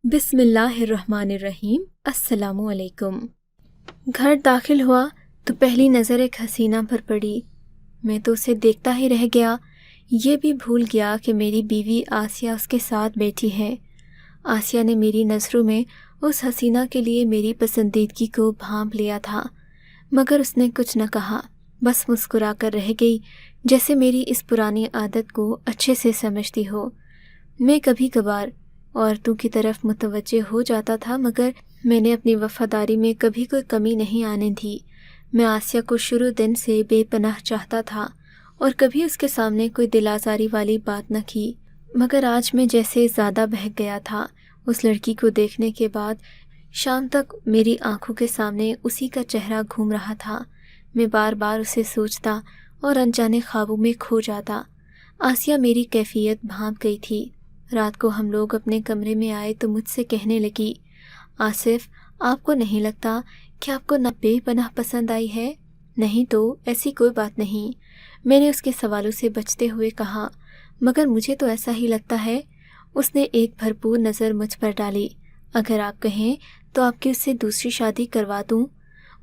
بسم اللہ الرحمن الرحیم۔ السلام علیکم۔ گھر داخل ہوا تو پہلی نظر ایک حسینہ پر پڑی۔ میں تو اسے دیکھتا ہی رہ گیا، یہ بھی بھول گیا کہ میری بیوی آسیہ اس کے ساتھ بیٹھی ہے۔ آسیہ نے میری نظروں میں اس حسینہ کے لیے میری پسندیدگی کو بھانپ لیا تھا، مگر اس نے کچھ نہ کہا، بس مسکرا کر رہ گئی، جیسے میری اس پرانی عادت کو اچھے سے سمجھتی ہو۔ میں کبھی کبھار عورتوں کی طرف متوجہ ہو جاتا تھا، مگر میں نے اپنی وفاداری میں کبھی کوئی کمی نہیں آنے دی۔ میں آسیہ کو شروع دن سے بے پناہ چاہتا تھا اور کبھی اس کے سامنے کوئی دل آزاری والی بات نہ کی، مگر آج میں جیسے زیادہ بہک گیا تھا۔ اس لڑکی کو دیکھنے کے بعد شام تک میری آنکھوں کے سامنے اسی کا چہرہ گھوم رہا تھا۔ میں بار بار اسے سوچتا اور انجانے خوابوں میں کھو جاتا۔ آسیہ میری کیفیت بھانپ گئی تھی۔ رات کو ہم لوگ اپنے کمرے میں آئے تو مجھ سے کہنے لگی، آصف، آپ کو نہیں لگتا کہ آپ کو نہ بے پناہ پسند آئی ہے؟ نہیں تو ایسی کوئی بات نہیں، میں نے اس کے سوالوں سے بچتے ہوئے کہا، مگر مجھے تو ایسا ہی لگتا ہے۔ اس نے ایک بھرپور نظر مجھ پر ڈالی۔ اگر آپ کہیں تو آپ کی اس سے دوسری شادی کروا دوں؟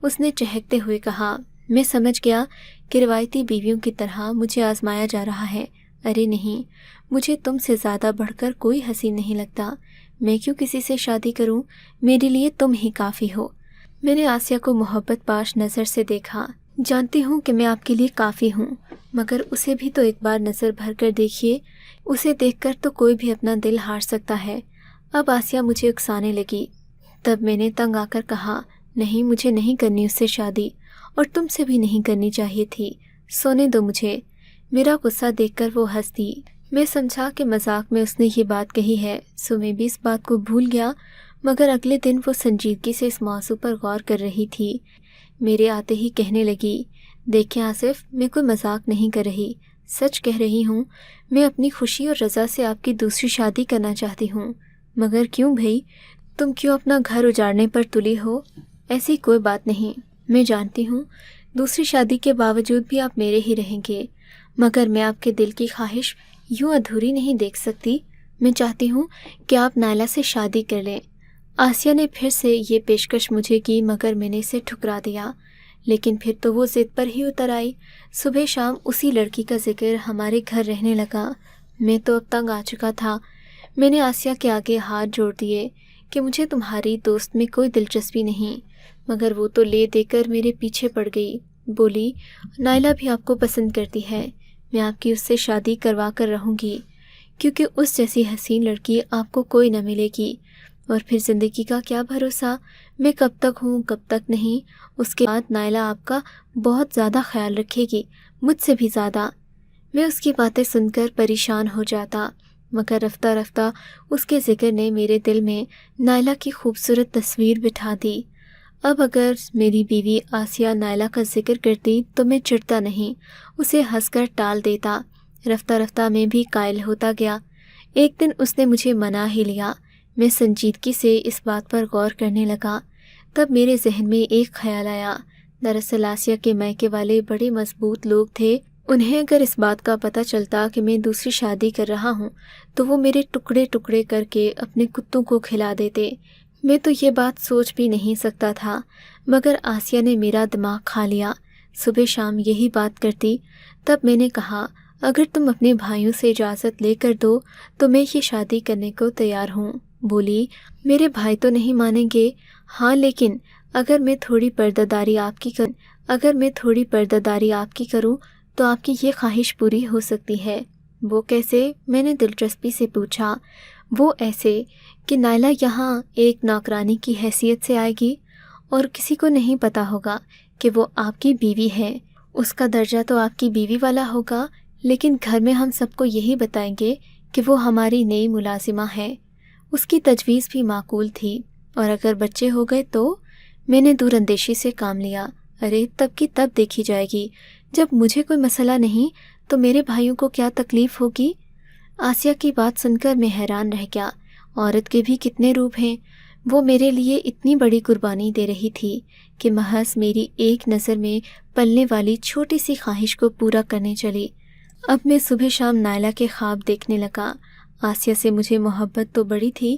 اس نے چہکتے ہوئے کہا۔ میں سمجھ گیا کہ روایتی بیویوں کی طرح مجھے آزمایا جا رہا ہے۔ ارے نہیں، مجھے تم سے زیادہ بڑھ کر کوئی حسین نہیں لگتا، میں کیوں کسی سے شادی کروں؟ میرے لیے تم ہی کافی ہو۔ میں نے آسیہ کو محبت پاش نظر سے دیکھا۔ جانتی ہوں کہ میں آپ کے لیے کافی ہوں، مگر اسے بھی تو ایک بار نظر بھر کر دیکھیے، اسے دیکھ کر تو کوئی بھی اپنا دل ہار سکتا ہے۔ اب آسیہ مجھے اکسانے لگی۔ تب میں نے تنگ آ کر کہا، نہیں، مجھے نہیں کرنی اس سے شادی، اور تم سے بھی نہیں کرنی چاہیے تھی، سونے دو مجھے۔ میرا غصہ دیکھ کر وہ ہنس دی۔ میں سمجھا کہ مذاق میں اس نے یہ بات کہی ہے، سو میں بھی اس بات کو بھول گیا، مگر اگلے دن وہ سنجیدگی سے اس موضوع پر غور کر رہی تھی۔ میرے آتے ہی کہنے لگی، دیکھیں آصف، میں کوئی مذاق نہیں کر رہی، سچ کہہ رہی ہوں، میں اپنی خوشی اور رضا سے آپ کی دوسری شادی کرنا چاہتی ہوں۔ مگر کیوں بھئی؟ تم کیوں اپنا گھر اجاڑنے پر تلی ہو؟ ایسی کوئی بات نہیں، میں جانتی ہوں دوسری شادی کے باوجود بھی آپ میرے ہی رہیں گے، مگر میں آپ کے دل کی خواہش یوں ادھوری نہیں دیکھ سکتی۔ میں چاہتی ہوں کہ آپ نائلہ سے شادی کر لیں۔ آسیہ نے پھر سے یہ پیشکش مجھے کی، مگر میں نے اسے ٹھکرا دیا۔ لیکن پھر تو وہ ضد پر ہی اتر آئی۔ صبح شام اسی لڑکی کا ذکر ہمارے گھر رہنے لگا۔ میں تو اب تنگ آ چکا تھا۔ میں نے آسیہ کے آگے ہاتھ جوڑ دیے کہ مجھے تمہاری دوست میں کوئی دلچسپی نہیں، مگر وہ تو لے دے کر میرے پیچھے پڑ گئی۔ بولی، نائلہ بھی آپ کو پسند کرتی ہے، میں آپ کی اس سے شادی کروا کر رہوں گی، کیونکہ اس جیسی حسین لڑکی آپ کو کوئی نہ ملے گی، اور پھر زندگی کا کیا بھروسہ، میں کب تک ہوں کب تک نہیں۔ اس کے بعد نائلہ آپ کا بہت زیادہ خیال رکھے گی، مجھ سے بھی زیادہ۔ میں اس کی باتیں سن کر پریشان ہو جاتا، مگر رفتہ رفتہ اس کے ذکر نے میرے دل میں نائلہ کی خوبصورت تصویر بٹھا دی۔ اب اگر میری بیوی آسیہ نائلہ کا ذکر کرتی تو میں چڑھتا نہیں، اسے ہنس کر ٹال دیتا۔ رفتہ رفتہ میں بھی قائل ہوتا گیا۔ ایک دن اس نے مجھے منا ہی لیا۔ میں سنجیدگی سے اس بات پر غور کرنے لگا۔ تب میرے ذہن میں ایک خیال آیا۔ دراصل آسیہ کے میکے والے بڑے مضبوط لوگ تھے، انہیں اگر اس بات کا پتہ چلتا کہ میں دوسری شادی کر رہا ہوں تو وہ میرے ٹکڑے ٹکڑے کر کے اپنے کتوں کو کھلا دیتے۔ میں تو یہ بات سوچ بھی نہیں سکتا تھا، مگر آسیہ نے میرا دماغ کھا لیا۔ صبح شام یہی بات کرتی۔ تب میں نے کہا، اگر تم اپنے بھائیوں سے اجازت لے کر دو تو میں یہ شادی کرنے کو تیار ہوں۔ بولی، میرے بھائی تو نہیں مانیں گے۔ ہاں، لیکن اگر میں تھوڑی پردہ داری آپ کی کروں تو آپ کی یہ خواہش پوری ہو سکتی ہے۔ وہ کیسے؟ میں نے دلچسپی سے پوچھا۔ وہ ایسے کہ نائلہ یہاں ایک نوکرانی کی حیثیت سے آئے گی، اور کسی کو نہیں پتا ہوگا کہ وہ آپ کی بیوی ہے۔ اس کا درجہ تو آپ کی بیوی والا ہوگا، لیکن گھر میں ہم سب کو یہی بتائیں گے کہ وہ ہماری نئی ملازمہ ہے۔ اس کی تجویز بھی معقول تھی، اور اگر بچے ہو گئے تو؟ میں نے دور اندیشی سے کام لیا۔ ارے تب کی تب دیکھی جائے گی، جب مجھے کوئی مسئلہ نہیں تو میرے بھائیوں کو کیا تکلیف ہوگی؟ آسیہ کی بات سن کر میں حیران رہ گیا۔ عورت کے بھی کتنے روپ ہیں۔ وہ میرے لیے اتنی بڑی قربانی دے رہی تھی کہ محض میری ایک نظر میں پلنے والی چھوٹی سی خواہش کو پورا کرنے چلی۔ اب میں صبح شام نائلہ کے خواب دیکھنے لگا۔ آسیہ سے مجھے محبت تو بڑی تھی،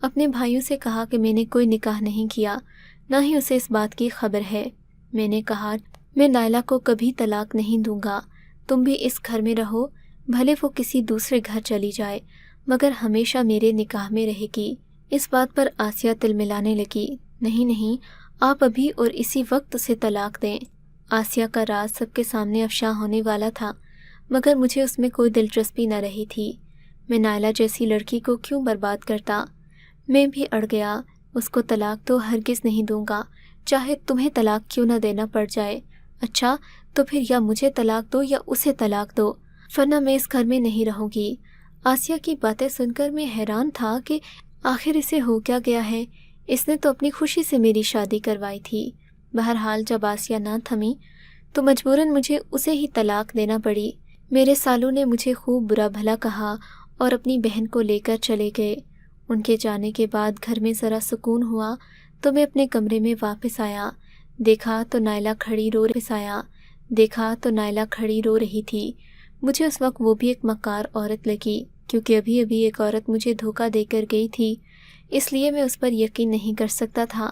اپنے بھائیوں سے کہا کہ میں نے کوئی نکاح نہیں کیا، نہ ہی اسے اس بات کی خبر ہے۔ میں نے کہا میں نائلہ کو کبھی طلاق نہیں دوں گا، تم بھی اس گھر میں رہو، بھلے وہ کسی دوسرے گھر چلی جائے مگر ہمیشہ میرے نکاح میں رہے گی۔ اس بات پر آسیہ تلملانے لگی۔ نہیں نہیں، آپ ابھی اور اسی وقت اسے طلاق دیں۔ آسیہ کا راز سب کے سامنے افشاں ہونے والا تھا مگر مجھے اس میں کوئی دلچسپی نہ رہی تھی۔ میں نائلہ جیسی لڑکی کو کیوں برباد کرتا؟ میں بھی اڑ گیا۔ اس کو طلاق تو ہرگز نہیں دوں گا، چاہے تمہیں طلاق کیوں نہ دینا پڑ جائے۔ اچھا تو پھر یا مجھے طلاق دو یا اسے طلاق دو، ورنہ میں اس گھر میں نہیں رہوں گی۔ آسیہ کی باتیں سن کر میں حیران تھا کہ آخر اسے ہو کیا گیا ہے۔ اس نے تو اپنی خوشی سے میری شادی کروائی تھی۔ بہرحال جب آسیہ نہ تھمی تو مجبوراً مجھے اسے ہی طلاق دینا پڑی۔ میرے سالوں نے مجھے خوب برا بھلا کہا اور اپنی بہن کو لے کر چلے گئے۔ ان کے جانے کے بعد گھر میں ذرا سکون ہوا تو میں اپنے کمرے میں واپس آیا۔ دیکھا تو نائلہ کھڑی رو رہی تھی۔ مجھے اس وقت وہ بھی ایک مکار عورت لگی، کیونکہ ابھی ابھی ایک عورت مجھے دھوکہ دے کر گئی تھی، اس لیے میں اس پر یقین نہیں کر سکتا تھا۔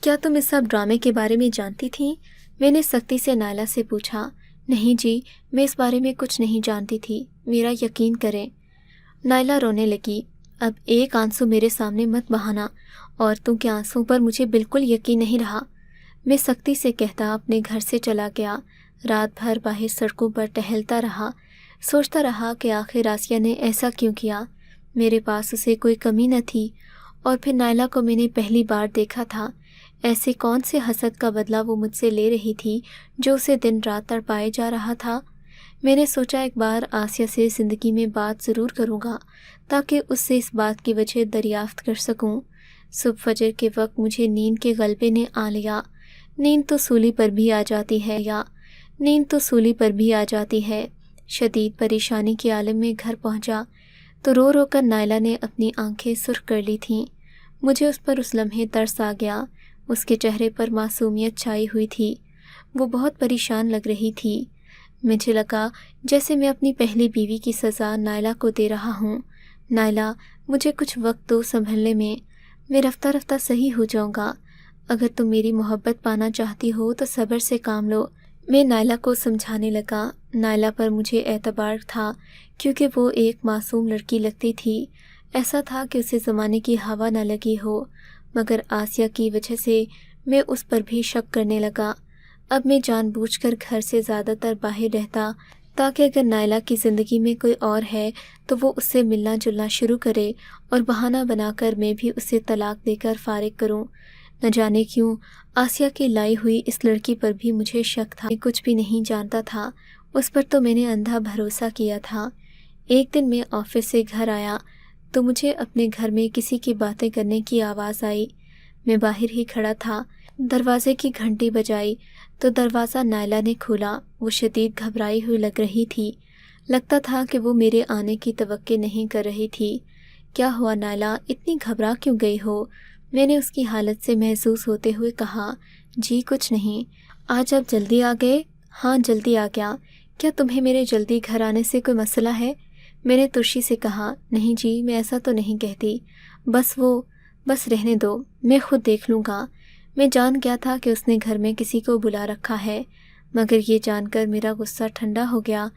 کیا تم اس سب ڈرامے کے بارے میں جانتی تھیں؟ میں نے سختی سے نائلہ سے پوچھا۔ نہیں جی، میں اس بارے میں کچھ نہیں جانتی تھی، میرا یقین کریں۔ نائلہ رونے لگی۔ اب ایک آنسو میرے سامنے مت بہانا، عورتوں کے آنسوں پر مجھے بالکل یقین نہیں رہا۔ میں سختی سے کہتا اپنے گھر سے چلا گیا۔ رات بھر باہر سڑکوں پر ٹہلتا رہا، سوچتا رہا کہ آخر آسیہ نے ایسا کیوں کیا۔ میرے پاس اسے کوئی کمی نہ تھی، اور پھر نائلہ کو میں نے پہلی بار دیکھا تھا۔ ایسے کون سے حسد کا بدلہ وہ مجھ سے لے رہی تھی جو اسے دن رات تڑپائے جا رہا تھا۔ میں نے سوچا ایک بار آسیہ سے زندگی میں بات ضرور کروں گا تاکہ اس سے اس بات کی وجہ دریافت کر سکوں۔ صبح فجر کے وقت مجھے نیند کے غلبے نے آ لیا۔ نیند تو سولی پر بھی آ جاتی ہے۔ شدید پریشانی کے عالم میں گھر پہنچا تو رو رو کر نائلہ نے اپنی آنکھیں سرخ کر لی تھیں۔ مجھے اس پر اس لمحے ترس آ گیا۔ اس کے چہرے پر معصومیت چھائی ہوئی تھی، وہ بہت پریشان لگ رہی تھی۔ مجھے لگا جیسے میں اپنی پہلی بیوی کی سزا نائلہ کو دے رہا ہوں۔ نائلہ، مجھے کچھ وقت دو سنبھلنے میں رفتہ رفتہ صحیح ہو جاؤں گا۔ اگر تم میری محبت پانا چاہتی ہو تو صبر سے کام لو، میں نائلہ کو سمجھانے لگا۔ نائلہ پر مجھے اعتبار تھا کیونکہ وہ ایک معصوم لڑکی لگتی تھی۔ ایسا تھا کہ اسے زمانے کی ہوا نہ لگی ہو، مگر آسیہ کی وجہ سے میں اس پر بھی شک کرنے لگا۔ اب میں جان بوجھ کر گھر سے زیادہ تر باہر رہتا تاکہ اگر نائلہ کی زندگی میں کوئی اور ہے تو وہ اس سے ملنا جلنا شروع کرے اور بہانہ بنا کر میں بھی اسے طلاق دے کر فارغ کروں۔ نہ جانے کیوں آسیہ کی لائی ہوئی اس لڑکی پر بھی مجھے شک تھا۔ میں کچھ بھی نہیں جانتا تھا، اس پر تو میں نے اندھا بھروسہ کیا تھا۔ ایک دن میں آفس سے گھر آیا تو مجھے اپنے گھر میں کسی کی باتیں کرنے کی آواز آئی۔ میں باہر ہی کھڑا تھا، دروازے کی گھنٹی بجائی تو دروازہ نائلہ نے کھولا۔ وہ شدید گھبرائی ہوئی لگ رہی تھی، لگتا تھا کہ وہ میرے آنے کی توقع نہیں کر رہی تھی۔ کیا ہوا نائلہ، اتنی گھبرا کیوں گئی ہو؟ میں نے اس کی حالت سے محسوس ہوتے ہوئے کہا۔ جی کچھ نہیں۔ آج آپ جلدی آ گئے؟ ہاں جلدی آ گیا۔ کیا تمہیں میرے جلدی گھر آنے سے کوئی مسئلہ ہے؟ میں نے ترشی سے کہا۔ نہیں جی، میں ایسا تو نہیں کہتی، بس رہنے دو، میں خود دیکھ لوں گا۔ میں جان گیا تھا کہ اس نے گھر میں کسی کو بلا رکھا ہے، مگر یہ جان کر میرا غصہ ٹھنڈا ہو گیا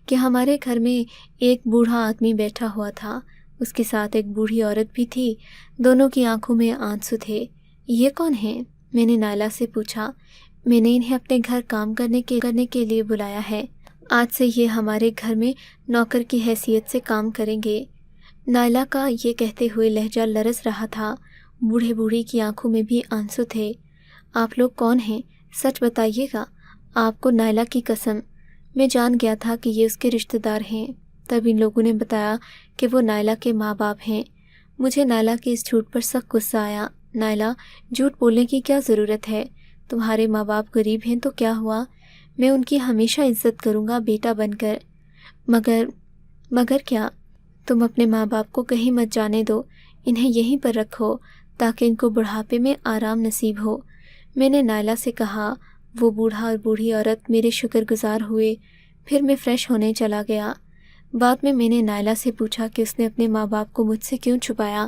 کہ ہمارے گھر میں ایک بوڑھا آدمی بیٹھا ہوا تھا، اس کے ساتھ ایک بوڑھی عورت بھی تھی، دونوں کی آنکھوں میں آنسو تھے۔ یہ کون ہیں؟ میں نے نائلہ سے پوچھا۔ میں نے انہیں اپنے گھر کام کرنے کے لیے بلایا ہے، آج سے یہ ہمارے گھر میں نوکر کی حیثیت سے کام کریں گے۔ نائلہ کا یہ کہتے ہوئے لہجہ لرز رہا تھا، بوڑھے بوڑھی کی آنکھوں میں بھی آنسو تھے۔ آپ لوگ کون ہیں؟ سچ بتائیے گا۔ آپ کو نائلہ کی قسم، میں جان گیا تھا کہ یہ اس کے رشتہ دار ہیں۔ تب ان لوگوں نے بتایا کہ وہ نائلہ کے ماں باپ ہیں۔ مجھے نائلہ کے اس جھوٹ پر سخت غصہ آیا۔ نائلہ، جھوٹ بولنے کی کیا ضرورت ہے؟ تمہارے ماں باپ غریب ہیں تو کیا ہوا؟ میں ان کی ہمیشہ عزت کروں گا بیٹا بن کر۔ مگر کیا؟ تم اپنے ماں باپ کو کہیں مت جانے دو، انہیں یہیں پر رکھو تاکہ ان کو بڑھاپے میں آرام نصیب ہو، میں نے نائلہ سے کہا۔ وہ بوڑھا اور بوڑھی عورت میرے شکر گزار ہوئے۔ پھر میں فریش ہونے چلا گیا۔ بعد میں نے نائلہ سے پوچھا کہ اس نے اپنے ماں باپ کو مجھ سے کیوں چھپایا،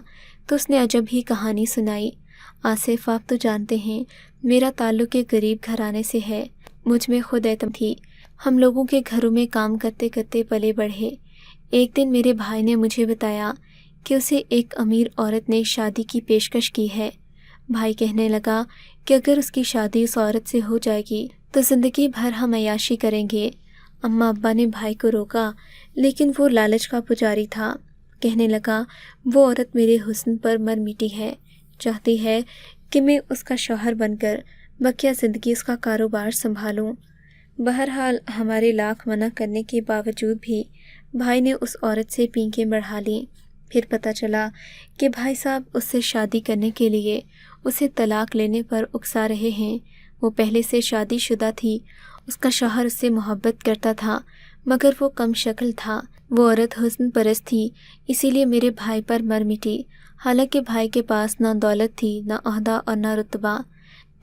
تو اس نے عجب ہی کہانی سنائی۔ آصف، آپ تو جانتے ہیں میرا تعلق ایک غریب گھرانے سے ہے۔ مجھ میں خود اعتمادی تھی۔ ہم لوگوں کے گھروں میں کام کرتے کرتے پلے بڑھے۔ ایک دن میرے بھائی نے مجھے بتایا کہ اسے ایک امیر عورت نے شادی کی پیشکش کی ہے۔ بھائی کہنے لگا کہ اگر اس کی شادی اس عورت سے ہو جائے گی تو زندگی بھر ہم عیاشی کریں گے۔ اماں ابا نے بھائی کو روکا، لیکن وہ لالچ کا پجاری تھا۔ کہنے لگا وہ عورت میرے حسن پر مر مٹی ہے، چاہتی ہے کہ میں اس کا شوہر بن کر بقیہ زندگی اس کا کاروبار سنبھالوں۔ بہرحال ہمارے لاکھ منع کرنے کے باوجود بھی بھائی نے اس عورت سے پینکیں بڑھا لیں۔ پھر پتہ چلا کہ بھائی صاحب اس سے شادی کرنے کے لیے اسے طلاق لینے پر اکسا رہے ہیں۔ وہ پہلے سے شادی شدہ تھی، اس کا شوہر اس سے محبت کرتا تھا، مگر وہ کم شکل تھا۔ وہ عورت حسن پرست تھی، اسی لیے میرے بھائی پر مر مٹی، حالانکہ بھائی کے پاس نہ دولت تھی، نہ عہدہ اور نہ رتبہ۔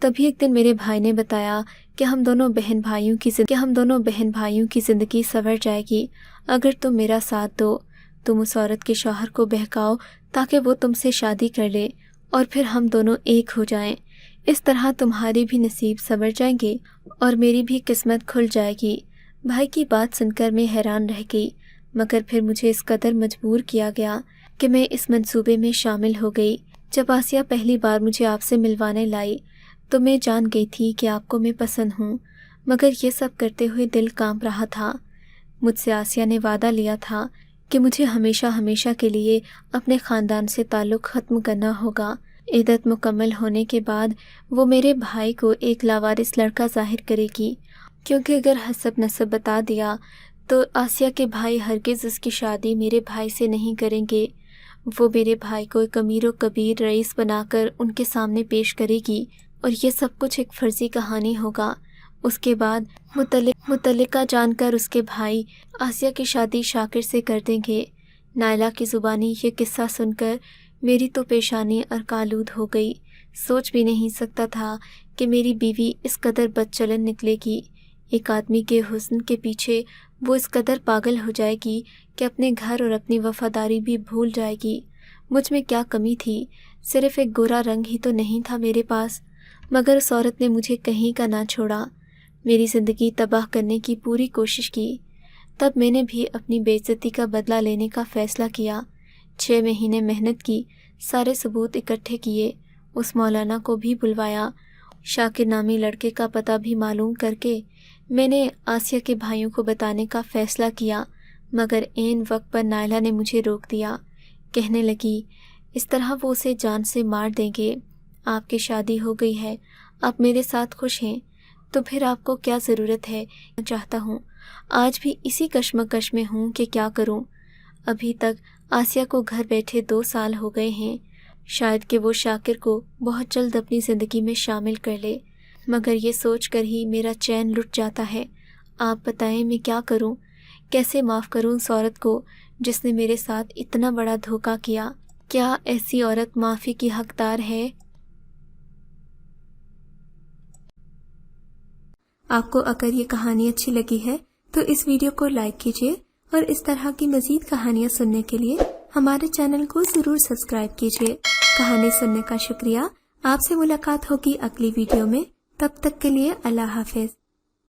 تبھی ایک دن میرے بھائی نے بتایا کہ ہم دونوں بہن بھائیوں کی زندگی سنور جائے گی اگر تم میرا ساتھ دو۔ تم اس عورت کے شوہر کو بہکاؤ تاکہ وہ تم سے شادی کر لے اور پھر ہم دونوں ایک ہو جائیں۔ اس طرح تمہارے بھی نصیب سنور جائیں گے اور میری بھی قسمت کھل جائے گی۔ بھائی کی بات سن کر میں حیران رہ گئی، مگر پھر مجھے اس قدر مجبور کیا گیا کہ میں اس منصوبے میں شامل ہو گئی۔ جب آسیہ پہلی بار مجھے آپ سے ملوانے لائی تو میں جان گئی تھی کہ آپ کو میں پسند ہوں، مگر یہ سب کرتے ہوئے دل کانپ رہا تھا۔ مجھ سے آسیہ نے وعدہ لیا تھا کہ مجھے ہمیشہ کے لیے اپنے خاندان سے تعلق ختم کرنا ہوگا۔ عدت مکمل ہونے کے بعد وہ میرے بھائی کو ایک لاوارث لڑکا ظاہر کرے گی، کیونکہ اگر حسب نسب بتا دیا تو آسیہ کے بھائی ہرگز اس کی شادی میرے بھائی سے نہیں کریں گے۔ وہ میرے بھائی کو ایک امیر و کبیر رئیس بنا کر ان کے سامنے پیش کرے گی اور یہ سب کچھ ایک فرضی کہانی ہوگا۔ اس کے بعد متعلقہ جان کر اس کے بھائی آسیہ کی شادی شاکر سے کر دیں گے۔ نائلہ کی زبانی یہ قصہ سن کر میری تو پیشانی ارکالود ہو گئی۔ سوچ بھی نہیں سکتا تھا کہ میری بیوی اس قدر بد چلن نکلے گی۔ ایک آدمی کے حسن کے پیچھے وہ اس قدر پاگل ہو جائے گی کہ اپنے گھر اور اپنی وفاداری بھی بھول جائے گی۔ مجھ میں کیا کمی تھی؟ صرف ایک گورا رنگ ہی تو نہیں تھا میرے پاس، مگر اس عورت نے مجھے کہیں کا نہ چھوڑا، میری زندگی تباہ کرنے کی پوری کوشش کی۔ تب میں نے بھی اپنی بے عزتی کا بدلہ لینے کا فیصلہ کیا۔ 6 مہینے محنت کی، سارے ثبوت اکٹھے کیے، اس مولانا کو بھی بلوایا، شاکر نامی لڑکے کا پتہ بھی معلوم کر کے میں نے آسیہ کے بھائیوں کو بتانے کا فیصلہ کیا، مگر عین وقت پر نائلہ نے مجھے روک دیا۔ کہنے لگی اس طرح وہ اسے جان سے مار دیں گے۔ آپ کی شادی ہو گئی ہے، آپ میرے ساتھ خوش ہیں، تو پھر آپ کو کیا ضرورت ہے؟ میں چاہتا ہوں، آج بھی اسی کشمکش میں ہوں کہ کیا کروں۔ ابھی تک آسیہ کو گھر بیٹھے 2 سال ہو گئے ہیں، شاید کہ وہ شاکر کو بہت جلد اپنی زندگی میں شامل کر لے، مگر یہ سوچ کر ہی میرا چین لٹ جاتا ہے۔ آپ بتائیں میں کیا کروں؟ کیسے معاف کروں اس عورت کو جس نے میرے ساتھ اتنا بڑا دھوکہ کیا؟ کیا ایسی عورت معافی کی حقدار ہے؟ آپ کو اگر یہ کہانی اچھی لگی ہے تو اس ویڈیو کو لائک کیجیے اور اس طرح کی مزید کہانیاں سننے کے لیے ہمارے چینل کو ضرور سبسکرائب کیجیے۔ کہانی سننے کا شکریہ۔ آپ سے ملاقات ہوگی اگلی ویڈیو میں، تب تک کے لیے اللہ حافظ۔